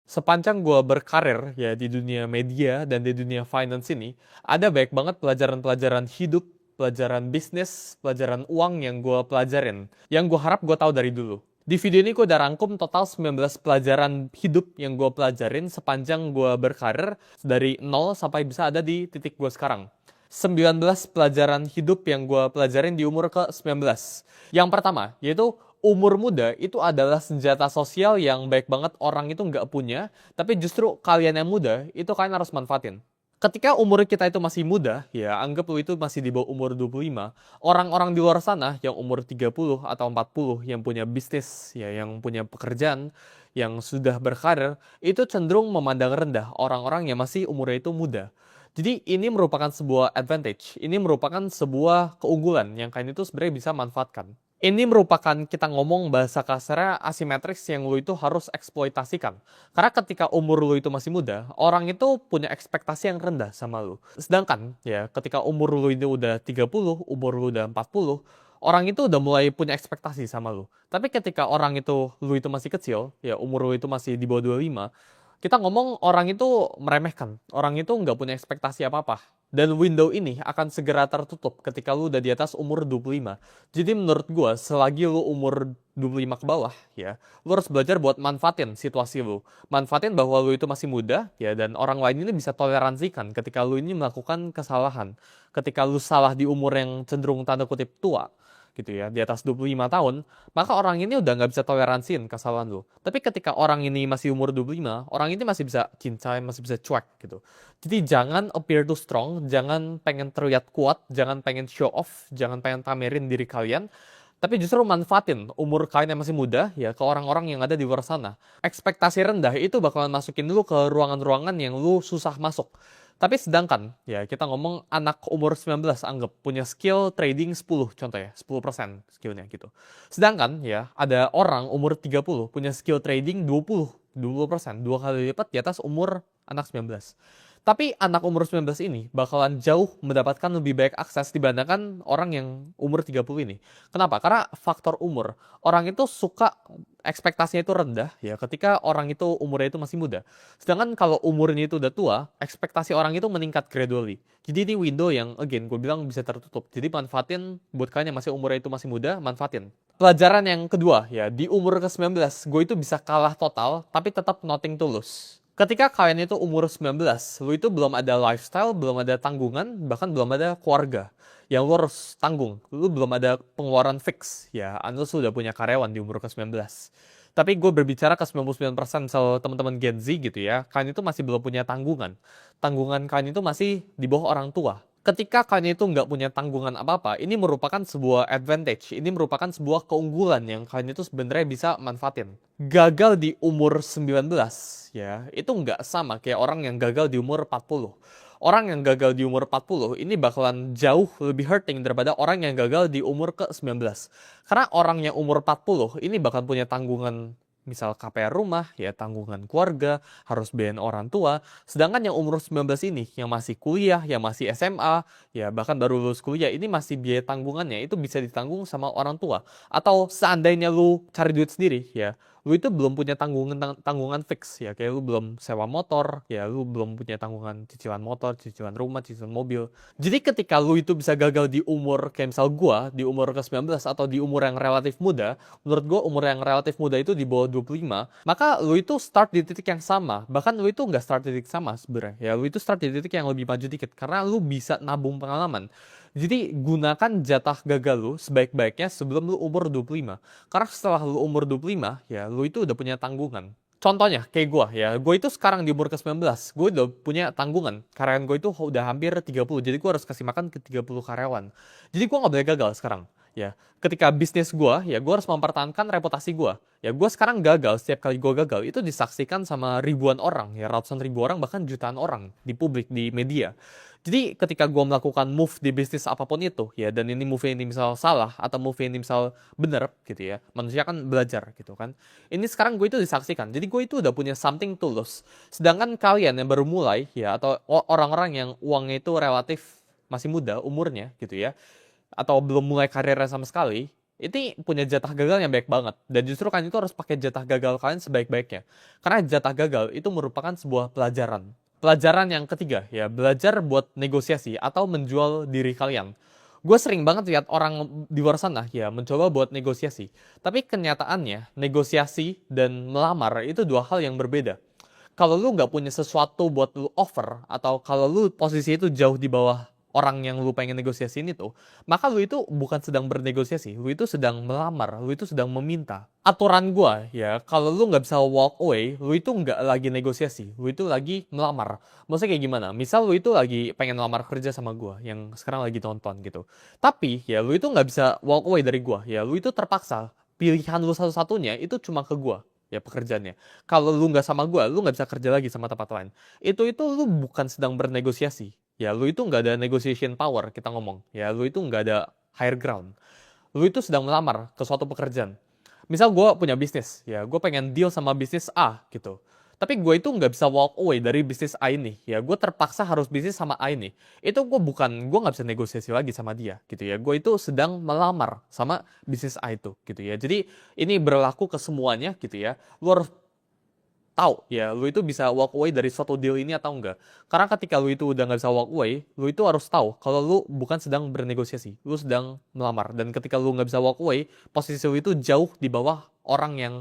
Sepanjang gue berkarir ya di dunia media dan di dunia finance ini, ada banyak banget pelajaran-pelajaran hidup, pelajaran bisnis, pelajaran uang yang gue pelajarin, yang gue harap gue tahu dari dulu. Di video ini gue udah rangkum total 19 pelajaran hidup yang gue pelajarin sepanjang gue berkarir dari nol sampai bisa ada di titik gue sekarang. 19 pelajaran hidup yang gue pelajarin di umur ke-19. Yang pertama, yaitu umur muda itu adalah senjata sosial yang baik banget orang itu nggak punya, tapi justru kalian yang muda, itu kalian harus manfaatin. Ketika umur kita itu masih muda, ya anggap lu itu masih di bawah umur 25, orang-orang di luar sana yang umur 30 atau 40 yang punya bisnis, ya yang punya pekerjaan, yang sudah berkarir, itu cenderung memandang rendah orang-orang yang masih umurnya itu muda. Jadi ini merupakan sebuah advantage, ini merupakan sebuah keunggulan yang kalian itu sebenarnya bisa manfaatkan. Ini merupakan kita ngomong bahasa kasarnya asimetris yang lu itu harus eksploitasikan. Karena ketika umur lu itu masih muda, orang itu punya ekspektasi yang rendah sama lu. Sedangkan ya ketika umur lu itu udah 30, umur lu udah 40, orang itu udah mulai punya ekspektasi sama lu. Tapi ketika orang itu lu itu masih kecil, ya umur lu itu masih di bawah 25, kita ngomong orang itu meremehkan. Orang itu nggak punya ekspektasi apa-apa. Dan window ini akan segera tertutup ketika lu udah di atas umur 25. Jadi menurut gue, selagi lu umur 25 ke bawah, ya, lu harus belajar buat manfaatin situasi lu. Manfaatin bahwa lu itu masih muda, ya, dan orang lain ini bisa toleransikan ketika lu ini melakukan kesalahan. Ketika lu salah di umur yang cenderung tanda kutip tua, gitu ya, di atas 25 tahun, maka orang ini udah nggak bisa toleransiin kesalahan lu. Tapi ketika orang ini masih umur 25, orang ini masih bisa cincai, masih bisa cuek gitu. Jadi jangan appear too strong, jangan pengen terlihat kuat, jangan pengen show off, jangan pengen pamerin diri kalian, tapi justru manfaatin umur kalian yang masih muda ya ke orang-orang yang ada di luar sana. Ekspektasi rendah itu bakalan masukin lu ke ruangan-ruangan yang lu susah masuk. Tapi sedangkan, ya kita ngomong anak umur 19 anggap punya skill trading 10 contoh ya, 10% skillnya gitu. Sedangkan ya ada orang umur 30 punya skill trading 20%, dua kali lipat di atas umur anak 19. Tapi anak umur 19 ini bakalan jauh mendapatkan lebih baik akses dibandingkan orang yang umur 30 ini. Kenapa? Karena faktor umur. Orang itu suka ekspektasinya itu rendah ya ketika orang itu umurnya itu masih muda. Sedangkan kalau umurnya itu udah tua, ekspektasi orang itu meningkat gradually. Jadi ini window yang again gue bilang bisa tertutup. Jadi manfaatin buat kalian yang masih umurnya itu masih muda, manfaatin. Pelajaran yang kedua ya, di umur ke-19 gue itu bisa kalah total tapi tetap nothing to lose. Ketika kalian itu umur 19, lu itu belum ada lifestyle, belum ada tanggungan, bahkan belum ada keluarga yang lu harus tanggung. Lu belum ada pengeluaran fix, ya, unless lu sudah punya karyawan di umur ke-19. Tapi gue berbicara ke 99% misal teman-teman Gen Z gitu ya, kalian itu masih belum punya tanggungan. Tanggungan kalian itu masih di bawah orang tua. Ketika kalian itu nggak punya tanggungan apa-apa, ini merupakan sebuah advantage, ini merupakan sebuah keunggulan yang kalian itu sebenarnya bisa manfaatin. Gagal di umur 19, ya, itu nggak sama kayak orang yang gagal di umur 40. Orang yang gagal di umur 40 ini bakalan jauh lebih hurting daripada orang yang gagal di umur ke-19. Karena orang yang umur 40 ini bakal punya tanggungan misal KPR rumah, ya tanggungan keluarga, harus biayain orang tua. Sedangkan yang umur 19 ini, yang masih kuliah, yang masih SMA, ya bahkan baru lulus kuliah, ini masih biaya tanggungannya, itu bisa ditanggung sama orang tua. Atau seandainya lu cari duit sendiri, ya, lu itu belum punya tanggungan fix, ya kayak lu belum sewa motor, ya lu belum punya tanggungan cicilan motor, cicilan rumah, cicilan mobil. Jadi ketika lu itu bisa gagal di umur, kayak misal gua, di umur ke-19 atau di umur yang relatif muda, menurut gue umur yang relatif muda itu di bawah 25, maka lu itu start di titik yang sama. Bahkan lu itu nggak start di titik sama sebenarnya. Ya lu itu start di titik yang lebih maju dikit karena lu bisa nabung pengalaman. Jadi gunakan jatah gagal lu sebaik-baiknya sebelum lu umur 25. Karena setelah lu umur 25, ya lu itu udah punya tanggungan. Contohnya, kayak gue ya, gue itu sekarang di umur ke-19, gue udah punya tanggungan. Karyawan gue itu udah hampir 30, jadi gue harus kasih makan ke 30 karyawan. Jadi gue nggak boleh gagal sekarang. Ya, ketika bisnis gue, ya gue harus mempertahankan reputasi gue. Ya, gue sekarang gagal, setiap kali gue gagal, itu disaksikan sama ribuan orang, ya ratusan ribu orang, bahkan jutaan orang di publik, di media. Jadi ketika gue melakukan move di bisnis apapun itu, ya, dan ini move ini misal salah, atau move ini misal bener, gitu ya, manusia kan belajar, gitu kan. Ini sekarang gue itu disaksikan, jadi gue itu udah punya something to lose. Sedangkan kalian yang baru mulai, ya, atau orang-orang yang uangnya itu relatif masih muda umurnya, gitu ya, atau belum mulai karirnya sama sekali, ini punya jatah gagal yang baik banget. Dan justru kalian itu harus pakai jatah gagal kalian sebaik-baiknya. Karena jatah gagal itu merupakan sebuah pelajaran. Pelajaran yang ketiga, ya, belajar buat negosiasi atau menjual diri kalian. Gue sering banget lihat orang di luar sana, ya, mencoba buat negosiasi. Tapi kenyataannya, negosiasi dan melamar itu dua hal yang berbeda. Kalau lu nggak punya sesuatu buat lu offer, atau kalau lu posisi itu jauh di bawah orang yang lu pengen negosiasiin itu, maka lu itu bukan sedang bernegosiasi, lu itu sedang melamar, lu itu sedang meminta. Aturan gua, ya, kalau lu nggak bisa walk away, lu itu nggak lagi negosiasi, lu itu lagi melamar. Maksudnya kayak gimana? Misal lu itu lagi pengen melamar kerja sama gua, yang sekarang lagi nonton gitu. Tapi, ya, lu itu nggak bisa walk away dari gua, ya, lu itu terpaksa. Pilihan lu satu-satunya itu cuma ke gua, ya, pekerjaannya. Kalau lu nggak sama gua, lu nggak bisa kerja lagi sama tempat lain. Itu lu bukan sedang bernegosiasi. Ya, lu itu nggak ada negotiation power, kita ngomong. Ya, lu itu nggak ada higher ground. Lu itu sedang melamar ke suatu pekerjaan. Misal gue punya bisnis, ya, gue pengen deal sama bisnis A, gitu. Tapi gue itu nggak bisa walk away dari bisnis A ini. Ya, gue terpaksa harus bisnis sama A ini. Itu gue nggak bisa negosiasi lagi sama dia, gitu ya. Gue itu sedang melamar sama bisnis A itu, gitu ya. Jadi, ini berlaku ke semuanya, gitu ya. Lu harus tahu, ya, lu itu bisa walk away dari suatu deal ini atau enggak. Karena ketika lu itu udah nggak bisa walk away, lu itu harus tahu kalau lu bukan sedang bernegosiasi, lu sedang melamar. Dan ketika lu nggak bisa walk away, posisi lu itu jauh di bawah orang yang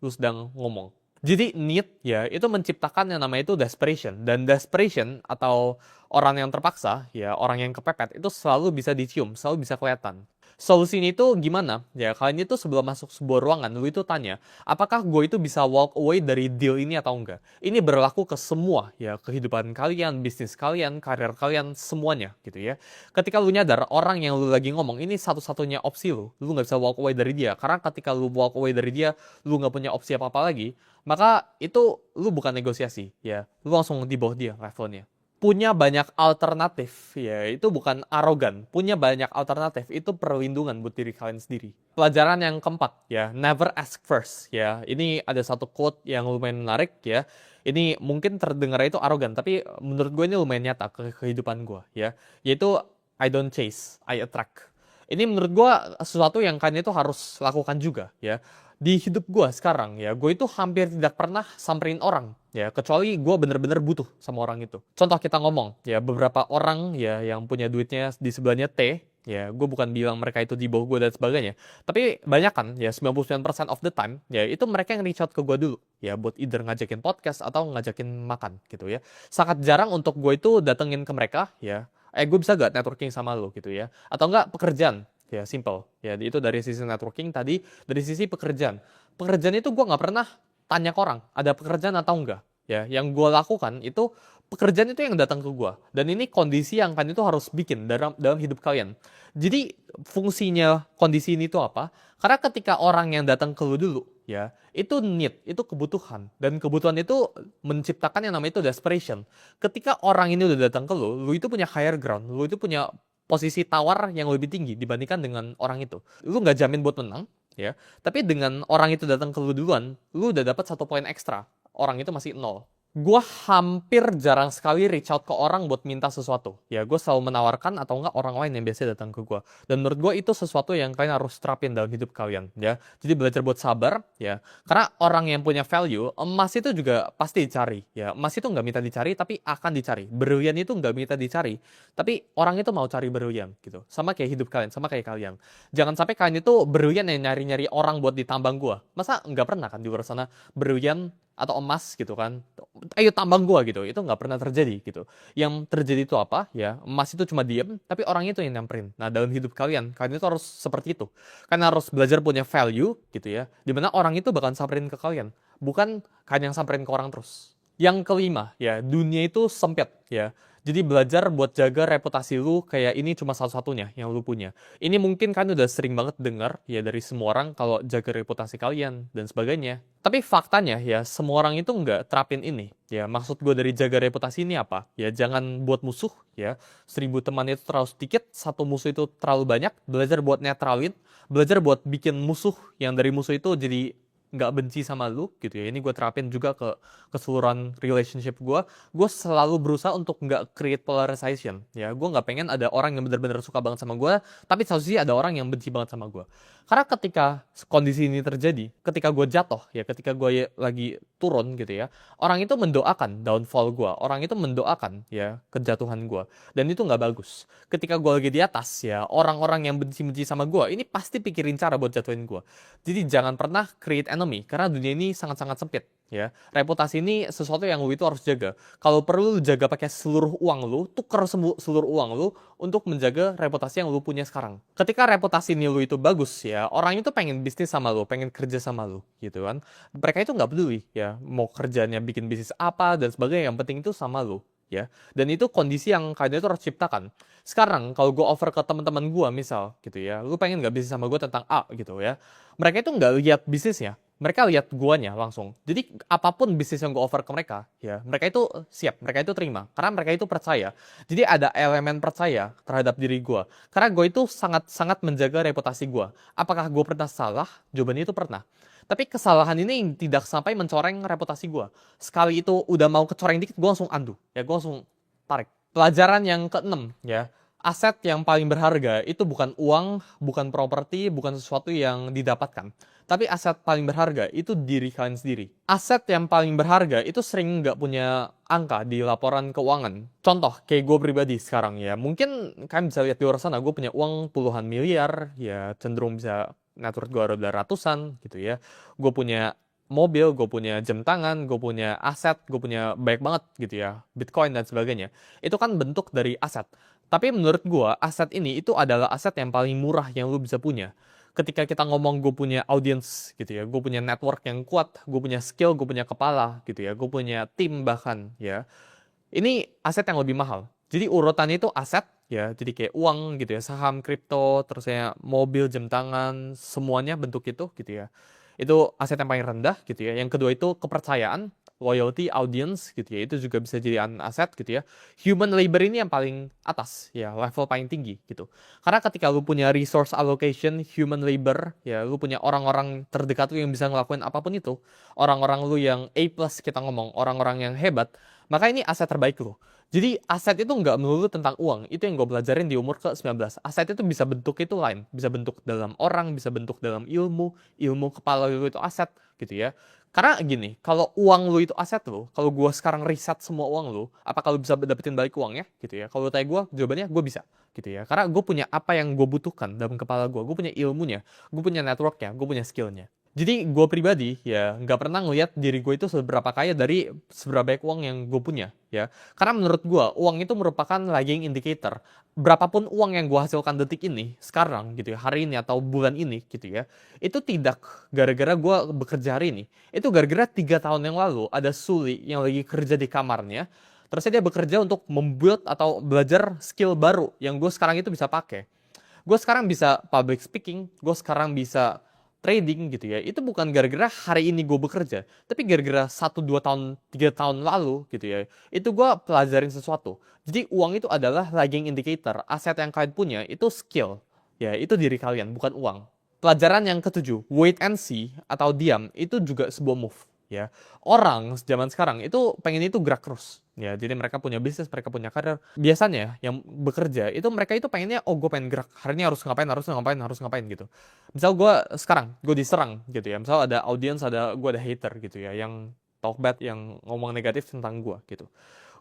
lu sedang ngomong. Jadi need, ya, itu menciptakan yang namanya itu desperation. Dan desperation atau orang yang terpaksa, ya, orang yang kepepet, itu selalu bisa dicium, selalu bisa kelihatan. Solusinya itu gimana? Ya, kalian itu sebelum masuk sebuah ruangan, lu itu tanya, apakah gue itu bisa walk away dari deal ini atau enggak? Ini berlaku ke semua, ya, kehidupan kalian, bisnis kalian, karir kalian, semuanya, gitu ya. Ketika lu nyadar, orang yang lu lagi ngomong, ini satu-satunya opsi lu nggak bisa walk away dari dia. Karena ketika lu walk away dari dia, lu nggak punya opsi apa-apa lagi, maka itu lu bukan negosiasi, ya. Lu langsung di bawah dia levelnya. Punya banyak alternatif, ya, itu bukan arogan. Punya banyak alternatif itu perlindungan buat diri kalian sendiri. Pelajaran yang keempat, ya, never ask first, ya. Ini ada satu quote yang lumayan menarik, ya. Ini mungkin terdengar itu arogan, tapi menurut gue ini lumayan nyata ke kehidupan gue, ya. Yaitu I don't chase, I attract. Ini menurut gue sesuatu yang kalian itu harus lakukan juga, ya. Di hidup gue sekarang, ya, gue itu hampir tidak pernah samperin orang, ya, kecuali gue bener-bener butuh sama orang itu. Contoh kita ngomong, ya, beberapa orang, ya, yang punya duitnya di sebelahnya T, ya, gue bukan bilang mereka itu di bawah gue dan sebagainya, tapi banyak kan, ya, 99% of the time, ya, itu mereka yang reach out ke gue dulu, ya, buat either ngajakin podcast atau ngajakin makan, gitu ya. Sangat jarang untuk gue itu datengin ke mereka, ya, gue bisa gak networking sama lo, gitu ya, atau enggak pekerjaan. Ya, simple. Ya, itu dari sisi networking tadi, dari sisi pekerjaan. Pekerjaan itu gue nggak pernah tanya ke orang, ada pekerjaan atau enggak. Ya, yang gue lakukan itu, pekerjaan itu yang datang ke gue. Dan ini kondisi yang kan itu harus bikin dalam hidup kalian. Jadi, fungsinya kondisi ini itu apa? Karena ketika orang yang datang ke lu dulu, ya, itu need, itu kebutuhan. Dan kebutuhan itu menciptakan yang namanya itu desperation. Ketika orang ini udah datang ke lu itu punya higher ground, lu itu punya posisi tawar yang lebih tinggi dibandingkan dengan orang itu. Lu nggak jamin buat menang, ya. Tapi dengan orang itu datang ke lu duluan, lu udah dapat 1 poin ekstra. Orang itu masih 0. Gue hampir jarang sekali reach out ke orang buat minta sesuatu. Ya, gue selalu menawarkan atau enggak orang lain yang biasa datang ke gue. Dan menurut gue itu sesuatu yang kalian harus terapin dalam hidup kalian, ya. Jadi belajar buat sabar, ya. Karena orang yang punya value, emas itu juga pasti dicari, ya. Emas itu nggak minta dicari, tapi akan dicari. Berlian itu nggak minta dicari, tapi orang itu mau cari berlian, gitu. Sama kayak hidup kalian, sama kayak kalian. Jangan sampai kalian itu berlian yang nyari-nyari orang buat ditambang gue. Masa nggak pernah kan di luar sana berlian atau emas gitu kan, ayo tambang gua gitu, itu nggak pernah terjadi gitu. Yang terjadi itu apa, ya, emas itu cuma diem, tapi orang itu yang nyamperin. Nah, dalam hidup kalian itu harus seperti itu. Kalian harus belajar punya value gitu ya, dimana orang itu bakal samperin ke kalian, bukan kalian yang samperin ke orang terus. Yang kelima, ya, dunia itu sempit, ya. Jadi belajar buat jaga reputasi lu kayak ini cuma satu-satunya yang lu punya. Ini mungkin kan udah sering banget dengar ya dari semua orang kalau jaga reputasi kalian dan sebagainya. Tapi faktanya ya semua orang itu nggak terapin ini. Ya maksud gue dari jaga reputasi ini apa? Ya jangan buat musuh ya. 1.000 teman itu terlalu sedikit, satu musuh itu terlalu banyak. Belajar buat netralin, belajar buat bikin musuh yang dari musuh itu jadi nggak benci sama lu gitu ya. Ini gue terapin juga ke keseluruhan relationship gue. Gue selalu berusaha untuk nggak create polarization ya. Gue nggak pengen ada orang yang benar-benar suka banget sama gue, tapi satu sisi ada orang yang benci banget sama gue. Karena ketika kondisi ini terjadi, ketika gue jatuh, ya ketika gue lagi turun gitu ya, orang itu mendoakan downfall gue, orang itu mendoakan ya kejatuhan gue, dan itu nggak bagus. Ketika gue lagi di atas, ya orang-orang yang benci-benci sama gue, ini pasti pikirin cara buat jatuhin gue. Jadi jangan pernah create enemy, karena dunia ini sangat-sangat sempit. Ya, reputasi ini sesuatu yang lu itu harus jaga. Kalau perlu lu jaga pakai seluruh uang lu, tuker seluruh uang lu untuk menjaga reputasi yang lu punya sekarang. Ketika reputasi ini lu itu bagus ya, orang itu pengen bisnis sama lu, pengen kerja sama lu, gitu kan. Mereka itu nggak peduli ya, mau kerjanya bikin bisnis apa dan sebagainya, yang penting itu sama lu. Ya, dan itu kondisi yang kalian itu harus ciptakan. Sekarang kalau gue over ke teman-teman gue misal gitu ya, lu pengen nggak bisnis sama gue tentang A gitu ya, mereka itu nggak lihat bisnisnya, mereka lihat guanya langsung. Jadi apapun bisnis yang gue offer ke mereka, ya mereka itu siap, mereka itu terima, karena mereka itu percaya. Jadi ada elemen percaya terhadap diri gue, karena gue itu sangat-sangat menjaga reputasi gue. Apakah gue pernah salah? Jawabannya itu pernah. Tapi kesalahan ini tidak sampai mencoreng reputasi gue. Sekali itu udah mau kecoreng dikit, gue langsung undo, ya gue langsung tarik. Pelajaran yang keenam, ya. Aset yang paling berharga itu bukan uang, bukan properti, bukan sesuatu yang didapatkan. Tapi aset paling berharga itu diri kalian sendiri. Aset yang paling berharga itu sering nggak punya angka di laporan keuangan. Contoh, kayak gue pribadi sekarang ya. Mungkin kalian bisa lihat di luar sana, gue punya uang puluhan miliar, ya cenderung bisa net worth gue ada ratusan gitu ya. Gue punya mobil, gue punya jam tangan, gue punya aset, gue punya banyak banget gitu ya. Bitcoin dan sebagainya. Itu kan bentuk dari aset. Tapi menurut gue, aset ini itu adalah aset yang paling murah yang lu bisa punya. Ketika kita ngomong gue punya audience gitu ya, gue punya network yang kuat, gue punya skill, gue punya kepala gitu ya, gue punya tim bahkan ya. Ini aset yang lebih mahal. Jadi urutannya itu aset ya, jadi kayak uang gitu ya, saham, kripto, terus ya mobil, jam tangan, semuanya bentuk itu gitu ya. Itu aset yang paling rendah gitu ya. Yang kedua itu kepercayaan, loyalty, audience gitu ya. Itu juga bisa jadi aset gitu ya. Human labor ini yang paling atas ya, level paling tinggi gitu. Karena ketika lu punya resource allocation, human labor ya, lu punya orang-orang terdekat lu yang bisa ngelakuin apapun itu. Orang-orang lu yang A+ kita ngomong, orang-orang yang hebat, maka ini aset terbaik lu. Jadi aset itu nggak melulu tentang uang. Itu yang gue pelajarin di umur ke-19. Aset itu bisa bentuk itu lain. Bisa bentuk dalam orang, bisa bentuk dalam ilmu. Ilmu kepala lu itu aset gitu ya. Karena gini, kalau uang lu itu aset lu, kalau gue sekarang riset semua uang lu, apa kalau bisa dapetin balik uangnya gitu ya. Kalau tanya gue, jawabannya gue bisa gitu ya. Karena gue punya apa yang gue butuhkan dalam kepala gue punya ilmunya, gue punya networknya, gue punya skillnya. Jadi gue pribadi ya nggak pernah ngelihat diri gue itu seberapa kaya dari seberapa banyak uang yang gue punya ya. Karena menurut gue uang itu merupakan lagging indicator. Berapapun uang yang gue hasilkan detik ini, sekarang gitu ya, hari ini atau bulan ini gitu ya, itu tidak gara-gara gue bekerja hari ini. Itu gara-gara 3 tahun yang lalu ada Suli yang lagi kerja di kamarnya. Terus dia bekerja untuk membuild atau belajar skill baru yang gue sekarang itu bisa pakai. Gue sekarang bisa public speaking, gue sekarang bisa trading gitu ya. Itu bukan gara-gara hari ini gue bekerja, tapi gara-gara 1, 2 tahun, 3 tahun lalu gitu ya. Itu gue pelajarin sesuatu. Jadi uang itu adalah lagging indicator. Aset yang kalian punya itu skill. Ya, itu diri kalian, bukan uang. Pelajaran yang ketujuh, wait and see atau diam, itu juga sebuah move. Ya, orang zaman sekarang itu pengen itu gerak terus. Ya, jadi mereka punya bisnis, mereka punya karir. Biasanya yang bekerja itu mereka itu pengennya, oh gue pengen gerak, hari ini harus ngapain, harus ngapain, harus ngapain gitu. Misal gue sekarang, gue diserang gitu ya. Misal ada audience, gue ada hater gitu ya, yang talk bad, yang ngomong negatif tentang gue gitu.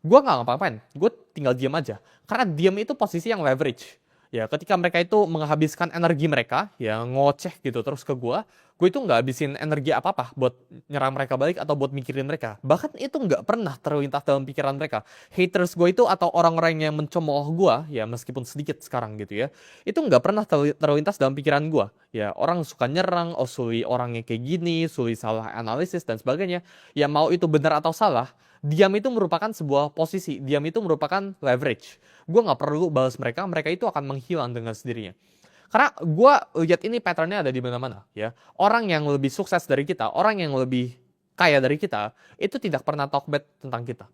Gue nggak ngapa-ngapain, gue tinggal diam aja. Karena diam itu posisi yang leverage. Ya, ketika mereka itu menghabiskan energi mereka, ya ngoceh gitu terus ke gue itu nggak habisin energi apa-apa buat nyerang mereka balik atau buat mikirin mereka. Bahkan itu nggak pernah terlintas dalam pikiran mereka. Haters gue itu atau orang-orang yang mencemooh gue, ya meskipun sedikit sekarang gitu ya, itu nggak pernah terlintas dalam pikiran gue. Ya, orang suka nyerang, oh Suli orangnya kayak gini, Suli salah analisis dan sebagainya. Ya mau itu benar atau salah, diam itu merupakan sebuah posisi, diam itu merupakan leverage. Gue nggak perlu balas mereka, mereka itu akan menghilang dengan sendirinya. Karena gue lihat ini patternnya ada di mana-mana ya. Orang yang lebih sukses dari kita, orang yang lebih kaya dari kita, itu tidak pernah talk bad tentang kita.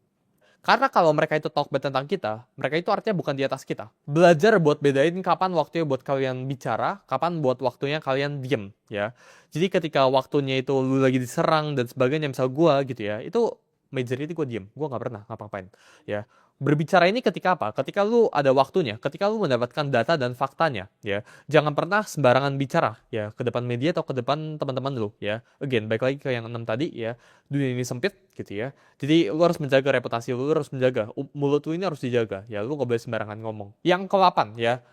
Karena kalau mereka itu talk bad tentang kita, mereka itu artinya bukan di atas kita. Belajar buat bedain kapan waktunya buat kalian bicara, kapan buat waktunya kalian diem ya. Jadi ketika waktunya itu lu lagi diserang dan sebagainya, misal gue gitu ya, itu majority gue diem, gue nggak pernah ngapa-ngapain. Ya, berbicara ini ketika apa? Ketika lu ada waktunya, ketika lu mendapatkan data dan faktanya, ya. Jangan pernah sembarangan bicara, ya, ke depan media atau ke depan teman-teman lu, ya. Again, baik lagi ke yang 6 tadi, ya. Dunia ini sempit, gitu ya. Jadi lu harus menjaga reputasi lu harus menjaga mulut lu ini harus dijaga, ya. Lu nggak boleh sembarangan ngomong. Yang ke-8, ya.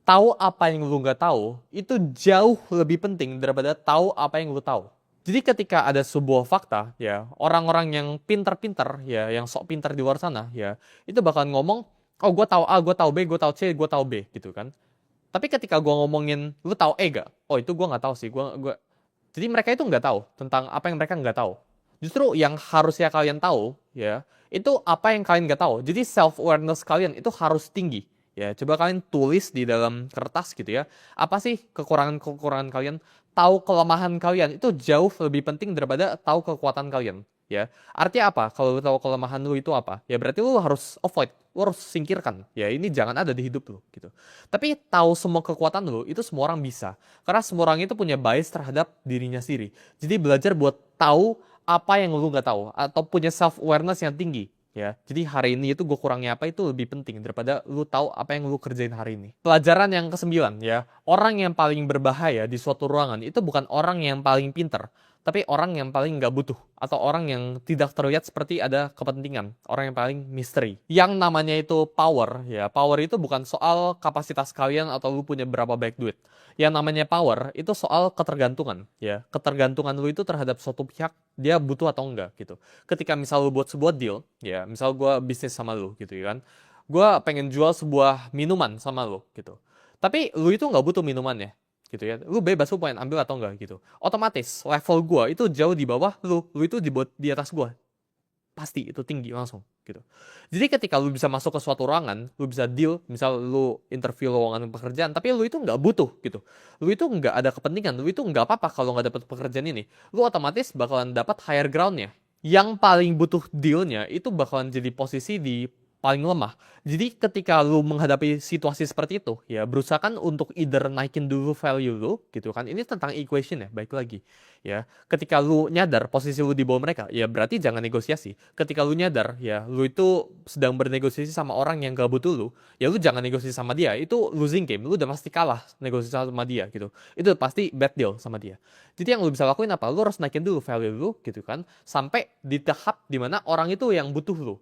Tahu apa yang lu nggak tahu itu jauh lebih penting daripada tahu apa yang lu tahu. Jadi ketika ada sebuah fakta, ya, orang-orang yang pintar-pintar, ya, yang sok pintar di luar sana, ya, itu bakal ngomong, oh gue tahu A, gue tahu B, gue tahu C, gue tahu B, gitu kan. Tapi ketika gue ngomongin, lu tahu E gak? Oh itu gue nggak tahu sih, gue. Jadi mereka itu nggak tahu tentang apa yang mereka nggak tahu. Justru yang harusnya kalian tahu, ya, itu apa yang kalian nggak tahu. Jadi self-awareness kalian itu harus tinggi. Ya, coba kalian tulis di dalam kertas gitu ya. Apa sih kekurangan-kekurangan kalian? Tahu kelemahan kalian itu jauh lebih penting daripada tahu kekuatan kalian. Ya, artinya apa? Kalau lu tahu kelemahan lu itu apa? Ya berarti lu harus avoid, lu harus singkirkan. Ya ini jangan ada di hidup lu gitu. Tapi tahu semua kekuatan lu itu semua orang bisa. Karena semua orang itu punya bias terhadap dirinya sendiri. Jadi belajar buat tahu apa yang lu nggak tahu atau punya self awareness yang tinggi. Ya, jadi hari ini itu gue kurangnya apa itu lebih penting daripada lu tahu apa yang lu kerjain hari ini. Pelajaran yang ke-9 ya, orang yang paling berbahaya di suatu ruangan itu bukan orang yang paling pinter, tapi orang yang paling nggak butuh atau orang yang tidak terlihat seperti ada kepentingan, orang yang paling misteri. Yang namanya itu power, ya power itu bukan soal kapasitas kalian atau lu punya berapa banyak duit. Yang namanya power itu soal ketergantungan, ya ketergantungan lu itu terhadap suatu pihak dia butuh atau enggak gitu. Ketika misal lu buat sebuah deal, ya misal gue bisnis sama lu gitu ya kan, gue pengen jual sebuah minuman sama lu gitu. Tapi lu itu nggak butuh minumannya gitu ya, lu bebas lu pengen ambil atau enggak gitu. Otomatis level gue itu jauh di bawah lu itu di atas gue. Pasti itu tinggi langsung gitu. Jadi ketika lu bisa masuk ke suatu ruangan, lu bisa deal, misal lu interview lowongan pekerjaan, tapi lu itu nggak butuh gitu. Lu itu nggak ada kepentingan, lu itu nggak apa-apa kalau nggak dapat pekerjaan ini. Lu otomatis bakalan dapat higher groundnya. Yang paling butuh dealnya itu bakalan jadi posisi di paling lemah. Jadi ketika lu menghadapi situasi seperti itu, ya berusahakan untuk either naikin dulu value lu, gitu kan. Ini tentang equation ya, baik lagi. Ya, ketika lu nyadar posisi lu di bawah mereka, ya berarti jangan negosiasi. Ketika lu nyadar, ya lu itu sedang bernegosiasi sama orang yang gak butuh lu, ya lu jangan negosiasi sama dia. Itu losing game, lu udah pasti kalah negosiasi sama dia gitu. Itu pasti bad deal sama dia. Jadi yang lu bisa lakuin apa? Lu harus naikin dulu value lu gitu kan, sampai di tahap dimana orang itu yang butuh lu.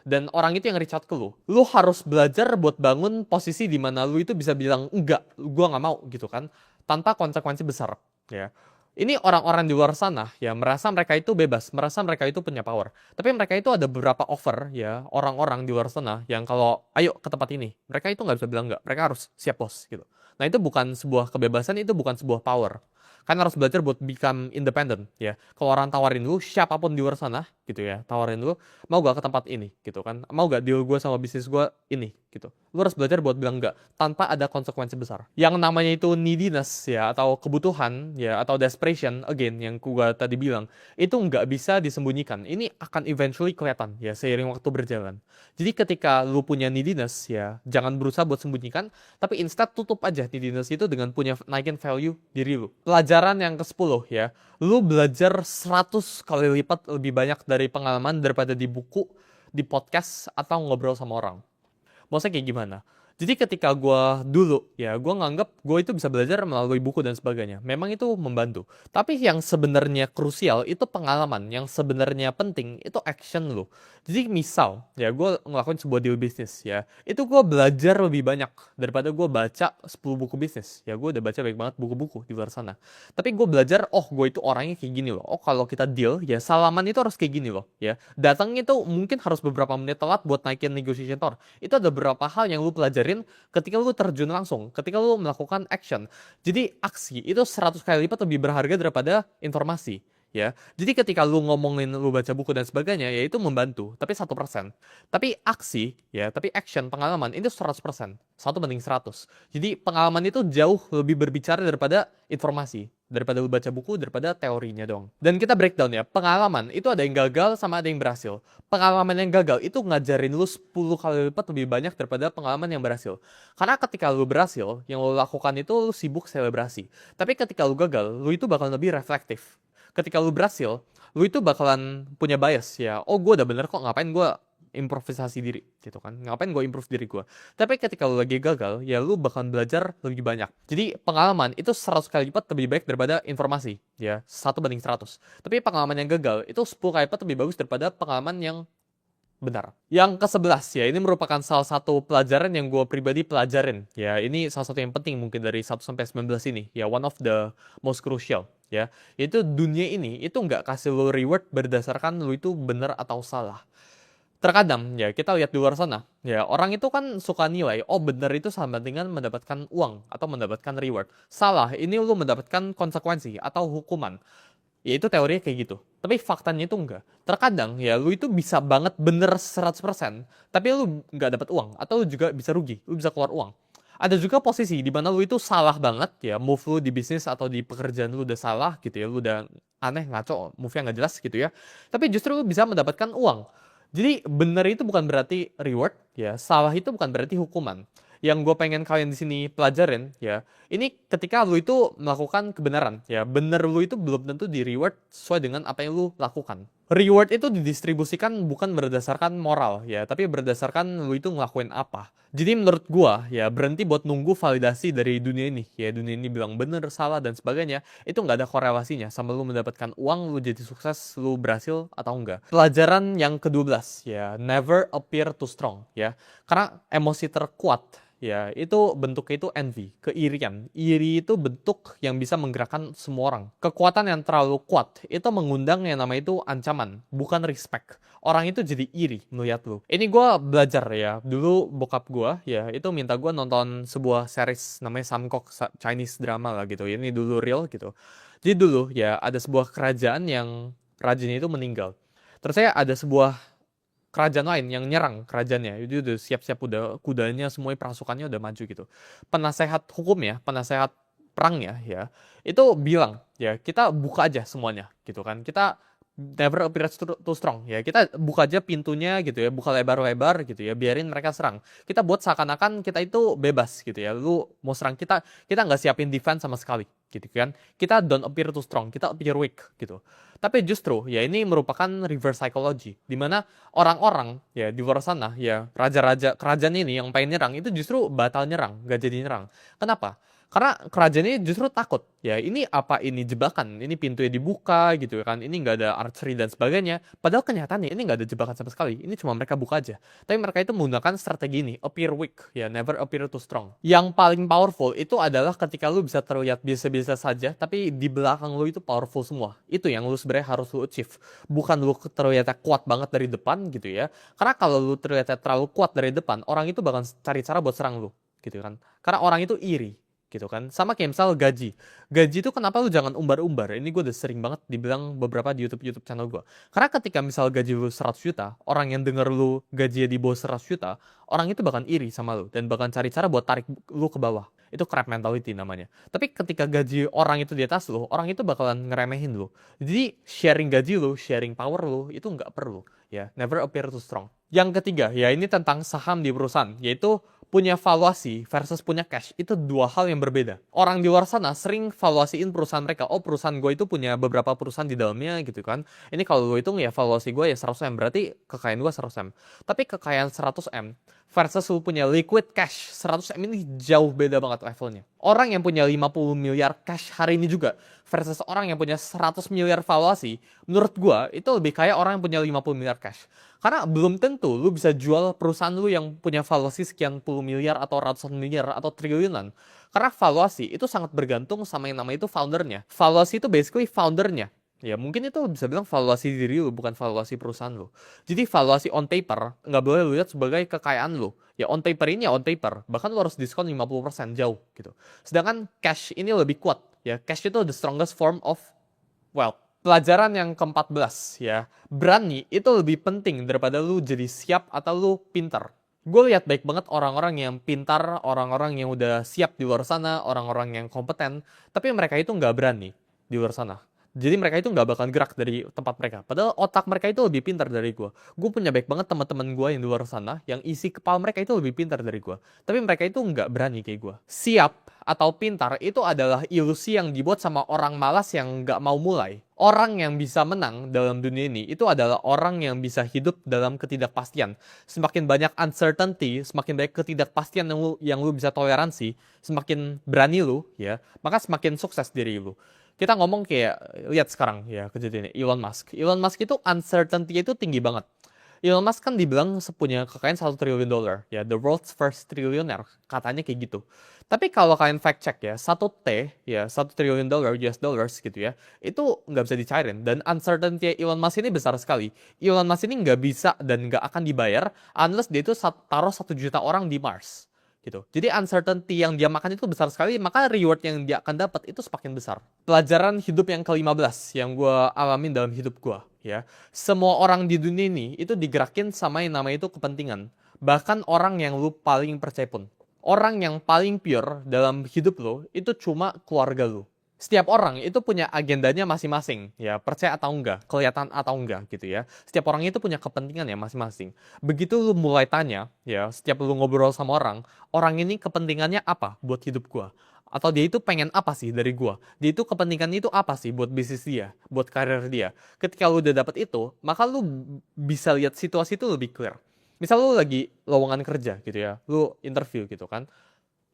Dan orang itu yang reach out ke lu. Lu harus belajar buat bangun posisi di mana lu itu bisa bilang, enggak, gua nggak mau gitu kan. Tanpa konsekuensi besar. Ya. Ini orang-orang di luar sana ya merasa mereka itu bebas, merasa mereka itu punya power. Tapi mereka itu ada beberapa offer ya orang-orang di luar sana yang kalau ayo ke tempat ini, mereka itu nggak bisa bilang enggak, mereka harus siap bos gitu. Nah itu bukan sebuah kebebasan, itu bukan sebuah power. Kan harus belajar buat become independent ya. Kalau orang tawarin lu, siapapun di luar sana gitu ya, tawarin lu, mau gak ke tempat ini gitu kan, mau gak deal gue sama bisnis gue ini gitu. Lu harus belajar buat bilang enggak tanpa ada konsekuensi besar. Yang namanya itu neediness ya, atau kebutuhan ya, atau desperation again yang gue tadi bilang, itu nggak bisa disembunyikan. Ini akan eventually kelihatan ya seiring waktu berjalan. Jadi ketika lu punya neediness ya, jangan berusaha buat sembunyikan, tapi instead tutup aja neediness itu dengan punya naikin value diri lu. Pelajaran yang ke-10 ya, lu belajar 100 kali lipat lebih banyak dari pengalaman daripada di buku, di podcast, atau ngobrol sama orang. Maksudnya kayak gimana? Jadi ketika gue dulu, ya gue nganggap gue itu bisa belajar melalui buku dan sebagainya. Memang itu membantu. Tapi yang sebenarnya krusial itu pengalaman. Yang sebenarnya penting itu action lo. Jadi misal, ya gue ngelakuin sebuah deal bisnis ya. Itu gue belajar lebih banyak daripada gue baca 10 buku bisnis. Ya gue udah baca banyak banget buku-buku di luar sana. Tapi gue belajar, oh gue itu orangnya kayak gini loh. Oh kalau kita deal, ya salaman itu harus kayak gini loh. Ya datangnya itu mungkin harus beberapa menit telat buat naikin negotiation tower. Itu ada beberapa hal yang lu pelajarin ketika lu terjun langsung, ketika lu melakukan action. Jadi aksi itu 100 kali lipat lebih berharga daripada informasi. Ya, jadi ketika lu ngomongin lu baca buku dan sebagainya, ya itu membantu, tapi 1%. Tapi aksi, ya, tapi action, pengalaman itu 100%. 1 banding 100. Jadi pengalaman itu jauh lebih berbicara daripada informasi, daripada lu baca buku, daripada teorinya dong. Dan kita breakdown ya, pengalaman itu ada yang gagal sama ada yang berhasil. Pengalaman yang gagal itu ngajarin lu 10 kali lipat lebih banyak daripada pengalaman yang berhasil. Karena ketika lu berhasil, yang lu lakukan itu lu sibuk selebrasi. Tapi ketika lu gagal, lu itu bakal lebih reflektif. Ketika lu berhasil, lu itu bakalan punya bias ya. Oh, gue udah bener kok, ngapain gue improvisasi diri gitu kan, ngapain gue improve diri gue. Tapi ketika lu lagi gagal ya lu bakalan belajar lebih banyak. Jadi pengalaman itu 100 kali lipat lebih baik daripada informasi ya, 1 banding 100. Tapi pengalaman yang gagal itu 10 kali lipat lebih bagus daripada pengalaman yang benar. Yang ke-11 ya, ini merupakan salah satu pelajaran yang gue pribadi pelajarin ya. Ini salah satu yang penting mungkin dari 1 sampai 19 ini ya, one of the most crucial ya. Yaitu dunia ini itu nggak kasih lo reward berdasarkan lo itu benar atau salah. Terkadang ya kita lihat di luar sana ya, orang itu kan suka nilai, oh benar itu sama dengan mendapatkan uang atau mendapatkan reward. Salah, ini lu mendapatkan konsekuensi atau hukuman. Ya itu teorinya kayak gitu. Tapi faktanya itu enggak. Terkadang ya lu itu bisa banget bener 100%, tapi lu nggak dapat uang atau lu juga bisa rugi, lu bisa keluar uang. Ada juga posisi di mana lu itu salah banget ya, move lu di bisnis atau di pekerjaan lu udah salah gitu ya, lu udah aneh, ngaco, move-nya nggak jelas gitu ya. Tapi justru lu bisa mendapatkan uang. Jadi bener itu bukan berarti reward ya, salah itu bukan berarti hukuman. Yang gue pengen kalian di sini pelajarin ya, ini ketika lu itu melakukan kebenaran ya, bener lu itu belum tentu di reward sesuai dengan apa yang lu lakukan. Reward itu didistribusikan bukan berdasarkan moral ya, tapi berdasarkan lu itu ngelakuin apa. Jadi menurut gua ya, berhenti buat nunggu validasi dari dunia ini ya, dunia ini bilang bener, salah dan sebagainya, itu nggak ada korelasinya sama lu mendapatkan uang, lu jadi sukses, lu berhasil atau enggak. Pelajaran yang ke-12 ya, never appear too strong ya, karena emosi terkuat ya, itu bentuknya itu envy, keirian. Iri itu bentuk yang bisa menggerakkan semua orang. Kekuatan yang terlalu kuat itu mengundang yang namanya itu ancaman, bukan respect. Orang itu jadi iri melihat lu. Ini gue belajar ya, dulu bokap gue ya, itu minta gue nonton sebuah series namanya Samkok, Chinese drama lah gitu. Ini dulu real gitu. Jadi dulu ya, ada sebuah kerajaan yang rajanya itu meninggal. Terus saya ada sebuah kerajaan lain yang nyerang kerajaannya. Itu udah siap-siap, udah kudanya semuanya, pasukannya udah maju gitu. Penasehat hukum ya, penasehat perangnya ya, itu bilang ya, kita buka aja semuanya gitu kan. Kita never appear too strong ya, kita buka aja pintunya gitu ya, buka lebar-lebar gitu ya, biarin mereka serang. Kita buat seakan-akan kita itu bebas gitu ya, lu mau serang kita, kita nggak siapin defense sama sekali gitu kan. Kita don't appear too strong, kita appear weak gitu. Tapi justru ya, ini merupakan reverse psychology, dimana orang-orang ya di luar sana ya, raja-raja kerajaan ini yang pengen nyerang itu justru batal nyerang, gak jadi nyerang. Kenapa? Karena kerajaan ini justru takut ya, ini apa, ini jebakan, ini pintunya dibuka gitu kan, ini nggak ada archery dan sebagainya. Padahal kenyataannya ini nggak ada jebakan sama sekali, ini cuma mereka buka aja. Tapi mereka itu menggunakan strategi ini, appear weak ya, never appear too strong. Yang paling powerful itu adalah ketika lu bisa terlihat biasa-biasa saja, tapi di belakang lu itu powerful semua. Itu yang lu sebenarnya harus lu achieve, bukan lu terlihat kuat banget dari depan gitu ya. Karena kalau lu terlihat terlalu kuat dari depan, orang itu bakal cari cara buat serang lu gitu kan. Karena orang itu iri gitu kan. Sama kayak misal gaji. Gaji itu kenapa lu jangan umbar-umbar? Ini gue udah sering banget dibilang beberapa di YouTube channel gue. Karena ketika misal gaji lu 100 juta, orang yang denger lu gajinya di bawah 100 juta, orang itu bakal iri sama lu dan bakal cari cara buat tarik lu ke bawah. Itu crab mentality namanya. Tapi ketika gaji orang itu di atas lu, orang itu bakalan ngeremehin lu. Jadi sharing gaji lu, sharing power lu, itu nggak perlu ya. Never appear too strong. Yang ketiga, ya ini tentang saham di perusahaan, yaitu punya valuasi versus punya cash, itu dua hal yang berbeda. Orang di luar sana sering valuasiin perusahaan mereka. Oh, perusahaan gue itu punya beberapa perusahaan di dalamnya gitu kan. Ini kalau lo hitung ya, valuasi gue ya 100M, berarti kekayaan gue 100M. Tapi kekayaan 100M versus lo punya liquid cash 100M, ini jauh beda banget levelnya. Orang yang punya 50 miliar cash hari ini juga versus orang yang punya 100 miliar valuasi, menurut gue itu lebih kaya orang yang punya 50 miliar cash. Karena belum tentu lu bisa jual perusahaan lu yang punya valuasi sekian puluh miliar atau ratusan miliar atau triliunan. Karena valuasi itu sangat bergantung sama yang namanya itu foundernya. Valuasi itu basically foundernya. Ya mungkin itu bisa bilang valuasi diri lu, bukan valuasi perusahaan lu. Jadi valuasi on paper nggak boleh lu lihat sebagai kekayaan lu. Ya on paper ini ya on paper. Bahkan lu harus diskon 50% jauh gitu. Sedangkan cash ini lebih kuat. Ya cash itu the strongest form of wealth. Pelajaran yang ke-14 ya, berani itu lebih penting daripada lu jadi siap atau lu pintar. Gue lihat baik banget orang-orang yang pintar, orang-orang yang udah siap di luar sana, orang-orang yang kompeten, tapi mereka itu nggak berani di luar sana. Jadi mereka itu nggak bakal gerak dari tempat mereka. Padahal otak mereka itu lebih pintar dari gue. Gue punya baik banget teman-teman gue yang di luar sana, yang isi kepala mereka itu lebih pintar dari gue. Tapi mereka itu nggak berani kayak gue. Siap atau pintar itu adalah ilusi yang dibuat sama orang malas yang nggak mau mulai. Orang yang bisa menang dalam dunia ini itu adalah orang yang bisa hidup dalam ketidakpastian. Semakin banyak uncertainty, semakin banyak ketidakpastian yang lu bisa toleransi, semakin berani lu, ya, maka semakin sukses diri lu. Kita ngomong kayak, lihat sekarang ya kejadiannya, Elon Musk. Elon Musk itu uncertainty itu tinggi banget. Elon Musk kan dibilang punya kekayaan $1 triliun, ya, the world's first trillionaire, katanya kayak gitu. Tapi kalau kalian fact check ya, 1T, ya, $1 triliun US dollars gitu ya, itu nggak bisa dicairin. Dan uncertainty Elon Musk ini besar sekali. Elon Musk ini nggak bisa dan nggak akan dibayar unless dia itu taruh 1 juta orang di Mars gitu. Jadi uncertainty yang dia makan itu besar sekali, maka reward yang dia akan dapat itu semakin besar. Pelajaran hidup yang ke-15 yang gue alamin dalam hidup gue, ya. Semua orang di dunia ini itu digerakin sama yang namanya itu kepentingan. Bahkan orang yang lu paling percaya pun. Orang yang paling pure dalam hidup lo itu cuma keluarga lu. Setiap orang itu punya agendanya masing-masing, ya, percaya atau enggak, kelihatan atau enggak gitu ya. Setiap orang itu punya kepentingan ya masing-masing. Begitu lu mulai tanya, ya, setiap lu ngobrol sama orang ini kepentingannya apa buat hidup gua? Atau dia itu pengen apa sih dari gua? Dia itu kepentingannya itu apa sih buat bisnis dia, buat karir dia? Ketika lu udah dapet itu, maka lu bisa lihat situasi itu lebih clear. Misal lu lagi lowongan kerja gitu ya, lu interview gitu kan.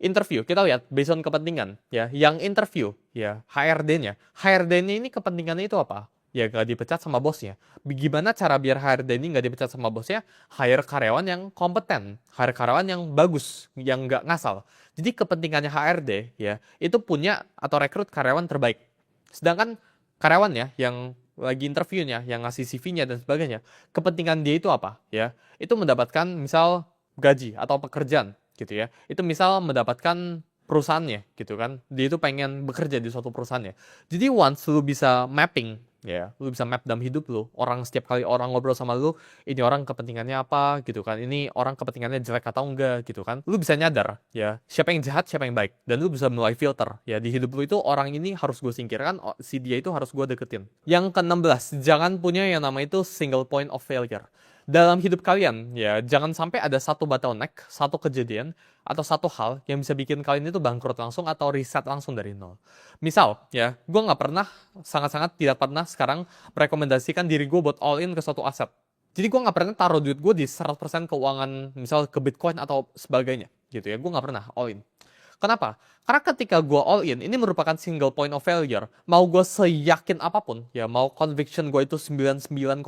Interview, kita lihat based on kepentingan, ya. Yang interview, ya, HRD-nya. HRD-nya ini kepentingannya itu apa? Ya, gak dipecat sama bosnya. Gimana cara biar HRD ini gak dipecat sama bosnya? Hire karyawan yang kompeten, hire karyawan yang bagus, yang gak ngasal. Jadi kepentingannya HRD, ya, itu punya atau rekrut karyawan terbaik. Sedangkan karyawannya yang lagi interviewnya, yang ngasih CV-nya dan sebagainya, kepentingan dia itu apa? Ya, itu mendapatkan misal gaji atau pekerjaan gitu ya. Itu misal mendapatkan perusahaannya gitu kan. Dia itu pengen bekerja di suatu perusahaannya. Jadi once lu bisa mapping, ya, lu bisa map dalam hidup lu. Orang setiap kali orang ngobrol sama lu, ini orang kepentingannya apa gitu kan. Ini orang kepentingannya jelek atau enggak gitu kan. Lu bisa nyadar, ya, siapa yang jahat, siapa yang baik. Dan lu bisa mulai filter. Ya, di hidup lu itu orang ini harus gue singkirkan, si dia itu harus gue deketin. Yang ke-16, jangan punya yang nama itu single point of failure. Dalam hidup kalian, ya, jangan sampai ada satu bottleneck, satu kejadian, atau satu hal yang bisa bikin kalian itu bangkrut langsung atau reset langsung dari nol. Misal, ya, gue nggak pernah, sangat-sangat tidak pernah sekarang merekomendasikan diri gue buat all in ke suatu aset. Jadi gue nggak pernah taruh duit gue di 100% keuangan, misal ke Bitcoin atau sebagainya, gitu ya. Gue nggak pernah all in. Kenapa? Karena ketika gue all in, ini merupakan single point of failure. Mau gue seyakin apapun, ya, mau conviction gue itu 99,9%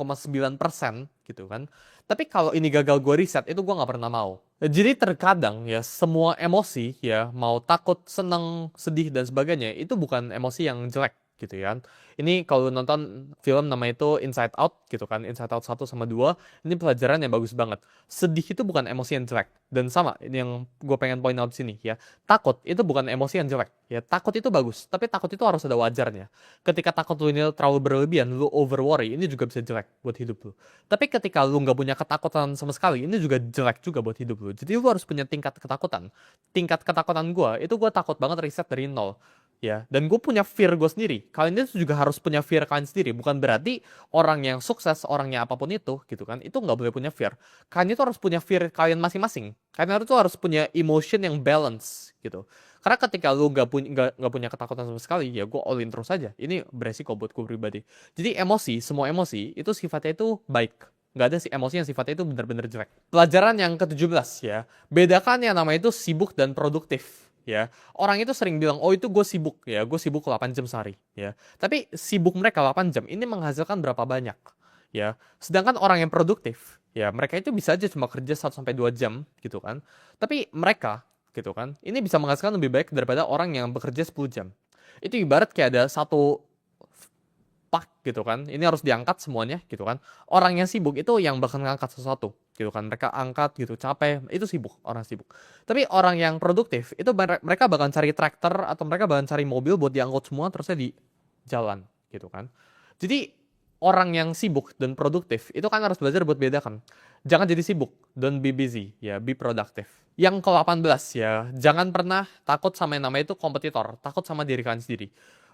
gitu kan. Tapi kalau ini gagal gue reset, itu gue nggak pernah mau. Jadi terkadang ya semua emosi, ya, mau takut, seneng, sedih dan sebagainya, itu bukan emosi yang jelek gitu ya. Ini kalau nonton film namanya itu Inside Out gitu kan, Inside Out 1 sama 2, ini pelajaran yang bagus banget. Sedih itu bukan emosi yang jelek. Dan sama, ini yang gue pengen point out sini ya. Takut itu bukan emosi yang jelek. Ya, takut itu bagus, tapi takut itu harus ada wajarnya. Ketika takut lu ini terlalu berlebihan, lu over worry, ini juga bisa jelek buat hidup lu. Tapi ketika lu nggak punya ketakutan sama sekali, ini juga jelek juga buat hidup lu. Jadi lu harus punya tingkat ketakutan. Tingkat ketakutan gue takut banget riset dari nol. Ya, dan gue punya fear gue sendiri. Kalian itu juga harus punya fear kalian sendiri. Bukan berarti orang yang sukses, orangnya apapun itu, gitu kan, itu nggak boleh punya fear. Kalian itu harus punya fear kalian masing-masing. Kalian itu harus punya emotion yang balance, gitu. Karena ketika lu nggak punya ketakutan sama sekali, ya gue all in terus aja. Ini beresiko buat gue pribadi. Jadi emosi, semua emosi itu sifatnya itu baik. Nggak ada sih emosi yang sifatnya itu benar-benar jelek. Pelajaran yang ke-17 ya, bedakan yang namanya itu sibuk dan produktif. Ya, orang itu sering bilang, oh itu gue sibuk, ya, gue sibuk 8 jam sehari, ya. Tapi sibuk mereka 8 jam ini menghasilkan berapa banyak, ya. Sedangkan orang yang produktif, ya, mereka itu bisa aja cuma kerja 1 sampai 2 jam, gitu kan. Tapi mereka, gitu kan, ini bisa menghasilkan lebih baik daripada orang yang bekerja 10 jam. Itu ibarat kayak ada satu pak gitu kan, ini harus diangkat semuanya gitu kan. Orang yang sibuk itu yang bakal ngangkat sesuatu gitu kan, mereka angkat gitu, capek, itu sibuk, orang sibuk. Tapi orang yang produktif itu mereka bakal cari traktor atau mereka bakal cari mobil buat diangkut semua terusnya di jalan gitu kan. Jadi orang yang sibuk dan produktif itu kan harus belajar buat bedakan. Jangan jadi sibuk, don't be busy, ya, be productive. Yang ke-18 ya, jangan pernah takut sama yang namanya itu kompetitor, takut sama diri kalian sendiri.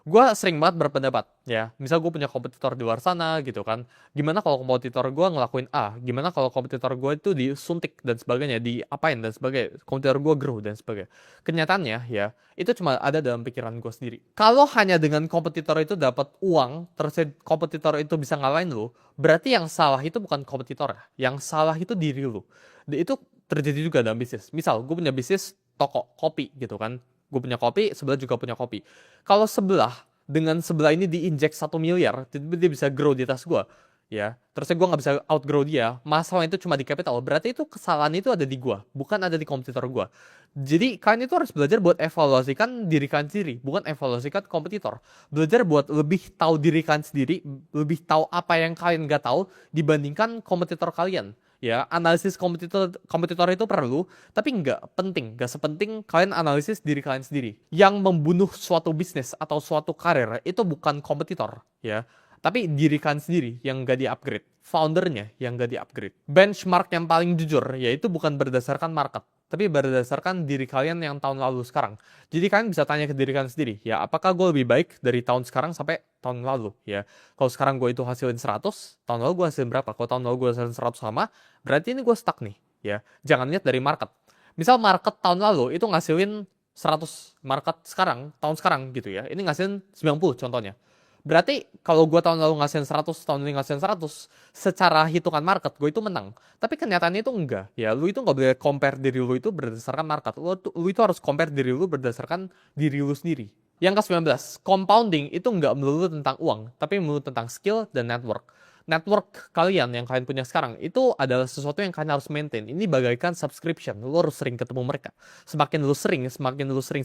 Gue sering banget berpendapat, ya. Misal gue punya kompetitor di luar sana gitu kan. Gimana kalau kompetitor gue ngelakuin A? Gimana kalau kompetitor gue itu disuntik dan sebagainya, diapain dan sebagainya. Kompetitor gue grow dan sebagainya. Kenyataannya ya, itu cuma ada dalam pikiran gue sendiri. Kalau hanya dengan kompetitor itu dapat uang, terus kompetitor itu bisa ngalahin lu, berarti yang salah itu bukan kompetitor ya. Yang salah itu diri lu. Dan itu terjadi juga dalam bisnis. Misal, gue punya bisnis toko kopi gitu kan. Gue punya kopi, sebelah juga punya kopi. Kalau sebelah dengan sebelah ini diinjek 1 miliar, tiba-tiba dia bisa grow di atas gue, ya. Terusnya gue nggak bisa outgrow dia. Masalah itu cuma di capital. Berarti itu kesalahan itu ada di gue, bukan ada di kompetitor gue. Jadi kalian itu harus belajar buat evaluasikan diri kalian sendiri, bukan evaluasikan kompetitor. Belajar buat lebih tahu diri kalian sendiri, lebih tahu apa yang kalian nggak tahu dibandingkan kompetitor kalian. Ya, analisis kompetitor itu perlu, tapi nggak penting, nggak sepenting kalian analisis diri kalian sendiri. Yang membunuh suatu bisnis atau suatu karir itu bukan kompetitor, ya, tapi diri kalian sendiri yang nggak di-upgrade, foundernya yang nggak di-upgrade. Benchmark yang paling jujur yaitu bukan berdasarkan market, tapi berdasarkan diri kalian yang tahun lalu sekarang. Jadi kalian bisa tanya ke diri kalian sendiri, ya, apakah gue lebih baik dari tahun sekarang sampai tahun lalu, ya. Kalau sekarang gue itu hasilin 100, tahun lalu gue hasilin berapa? Kalau tahun lalu gue hasilin 100 sama, berarti ini gue stuck nih, ya. Jangan lihat dari market. Misal market tahun lalu itu ngasilin 100, market sekarang, tahun sekarang gitu ya. Ini ngasilin 90 contohnya. Berarti kalau gue tahun lalu ngasilin 100, tahun ini ngasilin 100, secara hitungan market gue itu menang. Tapi kenyataannya itu enggak. Ya, lu itu nggak boleh compare diri lu itu berdasarkan market. Lu itu harus compare diri lu berdasarkan diri lu sendiri. Yang ke-19, compounding itu nggak melulu tentang uang, tapi melulu tentang skill dan network. Network kalian yang kalian punya sekarang itu adalah sesuatu yang kalian harus maintain. Ini bagaikan subscription. Lu harus sering ketemu mereka. Semakin lu sering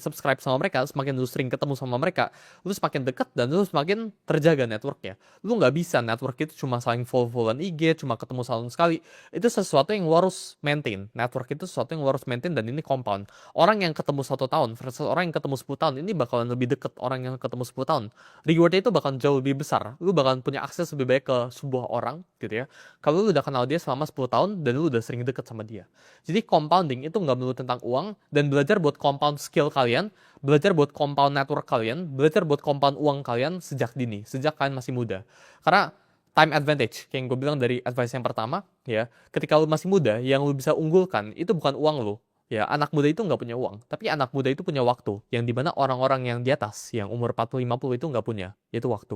subscribe sama mereka, semakin lu sering ketemu sama mereka, lu semakin dekat dan lu semakin terjaga networknya. Lu nggak bisa network itu cuma saling follow-followan IG, cuma ketemu setahun sekali. Itu sesuatu yang lu harus maintain. Network itu sesuatu yang lu harus maintain dan ini compound. Orang yang ketemu 1 tahun versus orang yang ketemu 10 tahun, ini bakalan lebih deket orang yang ketemu 10 tahun. Rewardnya itu bakalan jauh lebih besar. Lu bakalan punya akses lebih baik ke sebuah orang gitu ya. Kalau lu udah kenal dia selama 10 tahun dan lu udah sering deket sama dia. Jadi compounding itu nggak melulu tentang uang, dan belajar buat compound skill kalian, belajar buat compound network kalian, belajar buat compound uang kalian sejak dini, sejak kalian masih muda. Karena time advantage, kayak yang gue bilang dari advice yang pertama, ya, ketika lu masih muda, yang lu bisa unggulkan itu bukan uang lu. Ya, anak muda itu nggak punya uang, tapi anak muda itu punya waktu, yang dimana orang-orang yang di atas, yang umur 40-50 itu nggak punya, yaitu waktu.